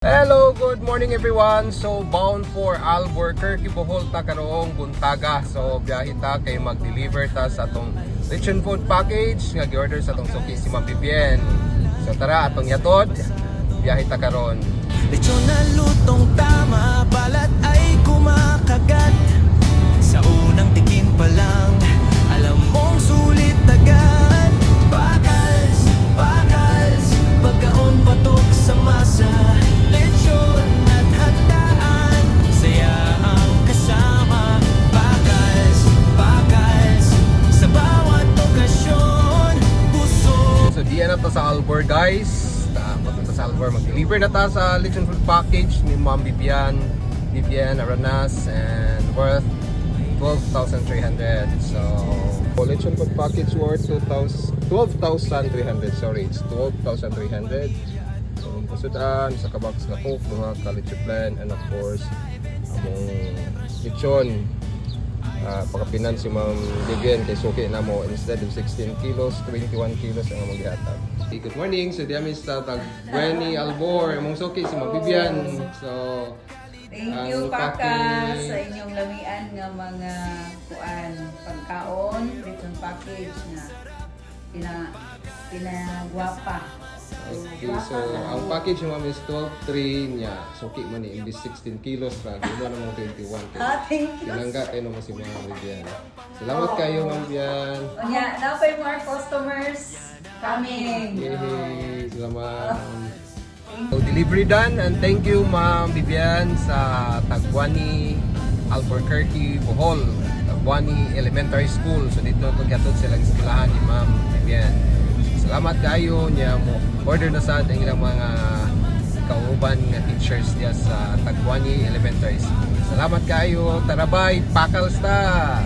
Hello, good morning everyone. So bound for Albuquerque, Bohol ta karong buntaga. So biyahe ta kay mag-deliver ta sa atong lechon food package nga gi-order sa atong suki si Ma'am Vivian. So tara atong yatod. Biyahe ta karon. Lechon na lutong tama, balat ay kumakagat. Sa unang tikim pa lang, alam mong sulit agad. Bakals, bakals, pagkaon patok sa masa. Lechon at handaan, saya ang kasama. Bakals, bakals, sa bawat okasyon, puso. So diyan na ta sa Albor guys. Papunta sa Albor, mag-deliver na ta sa lechon food package ni Ma'am Vivian Aranas and worth 12,300. So lechon food package worth 12,300. Sorry, it's 12,300. So pasudan sa kabox na coke, mga ka-lechon plan, and of course among lechon. Pagkapinan si Ma'am Vivian kay suki na mo, instead of 16 kilos, 21 kilos ang among gihatag. Good morning, so diyan sa Tagweni Albor, among suki si Ma'am Vivian. So Thank you, Paka, sa inyong lamian nga mga pagkaon, lechon package na pinagwapa. Okay, so ang package mo is 12.3 niya. Suki man ni imbis 16 kilos pa, gino na mo 21. Thank you. Kinangga kayo naman si Ma'am Vivian. Salamat kayo, Ma'am Vivian. Onya, now pa more customers coming. Yay! Salamat. So, delivery done, and thank you Ma'am Vivian sa Tagwani, Albuquerque, Bohol, Tagwani Elementary School. So dito pagkatod silang eskwelahan ni Ma'am Vivian. Salamat kayo niya mo order na sa ating ilang mga kauban nga teachers niya sa Tagwani Elementary School. Salamat kayo, tarabay, pakals ta!